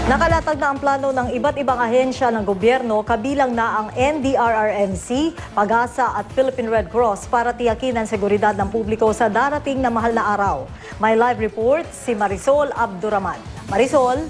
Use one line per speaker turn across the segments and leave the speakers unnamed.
Nakalatag na ang plano ng iba't ibang ahensya ng gobyerno kabilang na ang NDRRMC, PAGASA at Philippine Red Cross para tiyakin ang seguridad ng publiko sa darating na mahal na araw. May live report si Marisol Abduraman. Marisol?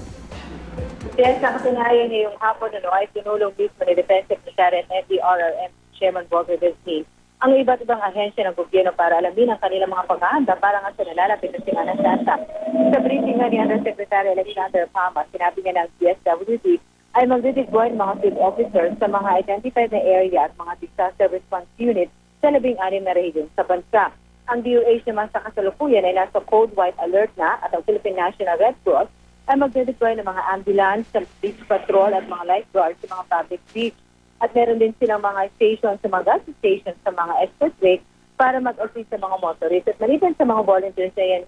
Yes, sa katunayan ngayong hapon ay tinulong mismo ni Defense Secretary at NDRRMC Chairman Volker Vizni ang iba't ibang ahensya ng gobyerno para alamin ang kanilang mga paghahanda para nga sa nalalapit na Semana Santa. Sa briefing nga ni Undersecretary Alexander Pama, sinabi niya ng DSWD ay magdideploy ng mga field officers sa mga identified na area at mga disaster response unit sa 16 na rehiyon sa bansa. Ang DOH naman sa kasalukuyan ay nasa code white alert na at ang Philippine National Red Cross ay magdedeploy ng mga ambulance, sa beach patrol at mga lifeguards sa mga public beach. At meron din silang mga station sa mga gas station sa mga expressway para mag-assist sa mga motorists. At maliban sa mga volunteers na yan,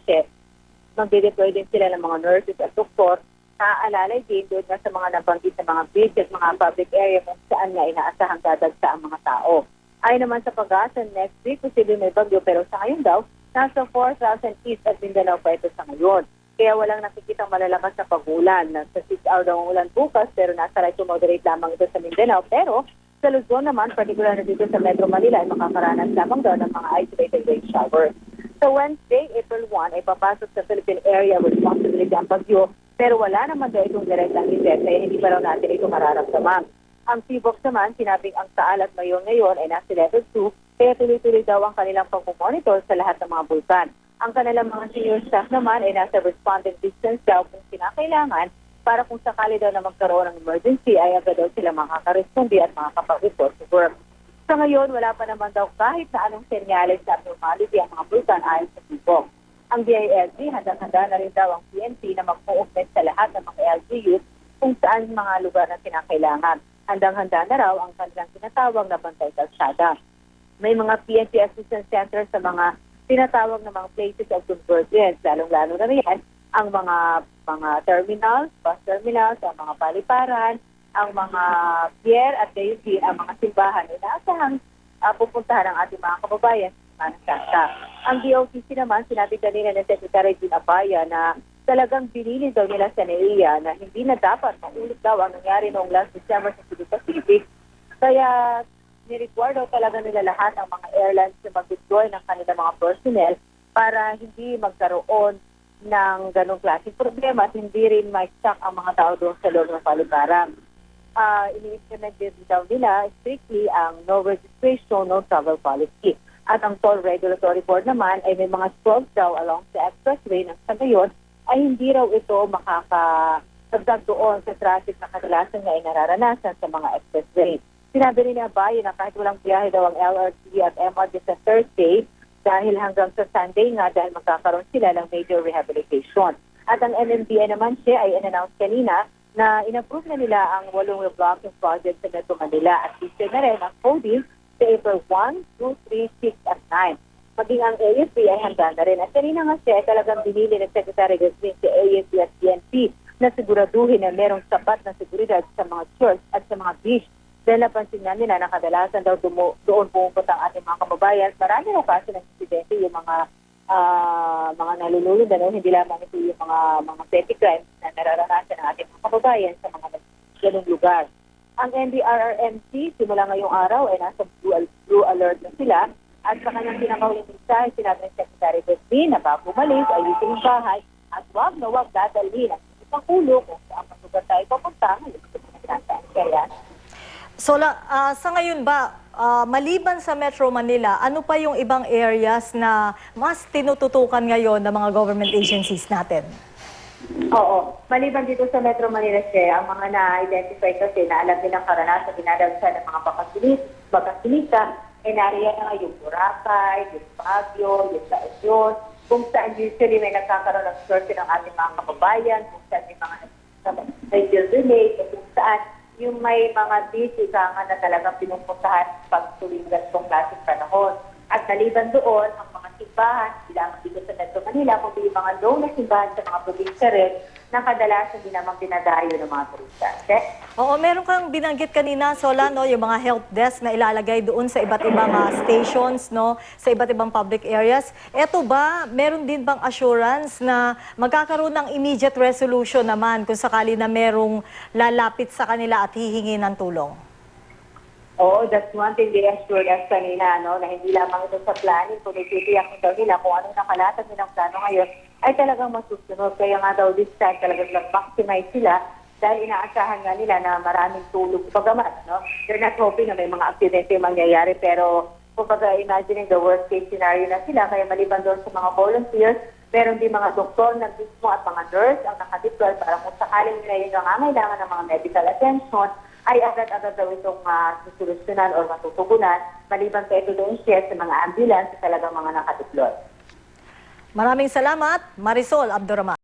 chef, magde-deploy din sila ng mga nurses at doktor na alalay din doon na sa mga nabanggit na mga beach at mga public area kung saan nga inaasahang dadagsa ang mga tao. Ayon naman sa PAGASA, next week, posibleng may bagyo pero sa ngayon daw, nasa 4,000 east at Mindanao pa ito sa ngayon. Kaya walang nakikitang malalakas na pag-ulan. Nasa 6 hour daw ang ulan bukas pero nasa light to moderate lamang ito sa Mindanao. Pero sa Luzon naman, particular na dito sa Metro Manila, ay makakaranas lamang daw ng mga isolated rain showers. So Wednesday, April 1, ay papasok sa Philippine Area with responsibility ang bagyo pero wala naman daw itong direktang effect kaya hindi pa raw natin ito mararamdaman. Ang CBOC naman, sinabing ang Taal at Mayon ngayon ay nasa level 2 kaya tuloy-tuloy daw ang kanilang pag-monitor sa lahat ng mga bulkan. Ang kanilang mga senior staff naman ay nasa respondent distance daw kung kinakailangan para kung sakali daw na magkaroon ng emergency ay agad daw sila makakarespondi at makakapag-report to work. Sa ngayon, wala pa naman daw kahit na anong senyales na abnormality ang mga bulkan ayon sa CBOC. Ang DILG, handang-handa na rin daw ang PNP na mag-co-augment sa lahat ng mga LGUs kung saan mga lugar na kinakailangan. Handang-handa na raw ang kanilang tinatawag na bantay kalsada. May mga PNP assistance centers sa mga tinatawag na mga places of convergence, lalong-lalo na yan ang mga terminals, bus terminals, ang mga paliparan, ang mga pier at gayon ang mga simbahan. Inaasahang pupuntahan ang ating mga kababayan sa Semana Santa. Ang DOTC naman, sinabi kanina ng Secretary Gina Abaya na talagang binili daw nila sa NAIA na hindi na dapat maulit daw ang nangyari noong last December sa Cebu Pacific. Kaya ni-require daw talaga nila lahat ng mga airlines na mag-deploy ng kanilang mga personnel para hindi magkaroon ng ganong klaseng problema at hindi rin ma-stuck ang mga tao doon sa loob ng paliparan. Ini-implement din daw nila strictly ang no registration, no travel policy. At ang Toll Regulatory Board naman ay may mga stalls daw along sa expressway na sa ngayon ay hindi raw ito makakagdag doon sa traffic na kadalasan nga ay nararanasan sa mga expressway. Sinabi rin ni Abay na kahit walang biyahe daw ang LRT at MRT sa Thursday dahil hanggang sa Sunday nga dahil magkakaroon sila ng major rehabilitation. At ang MMDA naman siya ay in-announce kanina na in-approve na nila ang 8 reblocking project sa Metro Manila at listed na rin ang coding sa April 1, 2, 3, 6 at 9. Maging ang AFP ay handa na rin. At kanina nga siya ay talagang binili ng Secretary Gazmin sa AFP at PNP na siguraduhin na merong sapat na seguridad sa mga church at sa mga beach. Dahil napansin nga nila na kadalasan daw doon pumupunta ang ating mga kababayan. Marami na kaso ng insidente yung mga nalululod, hindi lamang ito yung mga petty crimes na nararanasan ng ating mga kababayan sa mga ganung lugar. Ang NDRRMC, simula ngayong araw, ay nasa blue alert na sila. At sa kanyang pinakahuling mensahe, sinabi ng Secretary Gazmin na bago umalis, ayusin ang bahay at wag dadalhin ang isang ulo kung saan lugar tayo papunta. Kaya
So, sa ngayon ba, maliban sa Metro Manila, ano pa yung ibang areas na mas tinututukan ngayon ng mga government agencies natin?
Oo. Maliban dito sa Metro Manila siya, ang mga na-identify kasi na alam nilang karanasan, dinadagsa ng mga bakasilita, ay nariyan na yung Boracay, yung Baguio, yung La Union, kung saan usually may nagkakaroon ng sorte ng ating mga kababayan, kung saan may mga relate, kung saan yung may mga busy ka nga na talagang pinupuntahan pag-tuwing ganitong klaseng panahon. At naliban doon, ang mga simbahan, hindi lang dito sa Metro Manila, kundi yung mga low na simbahan sa mga probinsya rin, na kadalasan din naman pinadayo ng mga turista. Okay?
Oo, meron kang binanggit kanina, Sola, no, yung mga help desk na ilalagay doon sa iba't ibang stations, no, sa iba't ibang public areas. Eto ba, meron din bang assurance na magkakaroon ng immediate resolution naman kung sakali na merong lalapit sa kanila at hihingi ng tulong?
Oo, that's one thing they assured us kanina, no, na hindi lamang ito sa planning, kung ititiyak daw nila kung anong nakalatag nilang plano ngayon, ay talagang masusunod. Kaya nga daw this time talagang nag-maximize sila dahil inaasahan nga nila na maraming tulog. Pagamat, no, they're not hoping na may mga aksidente mangyayari, pero kumbaga imagining the worst case scenario na sila, kaya maliban doon sa mga volunteers, meron din mga doktor na mismo at mga nurse ang nakadeploy para kung sakaling nila yung nangangailangan ng mga medical attention, ay agad-agad daw itong susolusyonan o matutugunan, maliban pa ito doon share sa mga ambulance talagang mga nakadeploy.
Maraming salamat, Marisol Abdurrahman.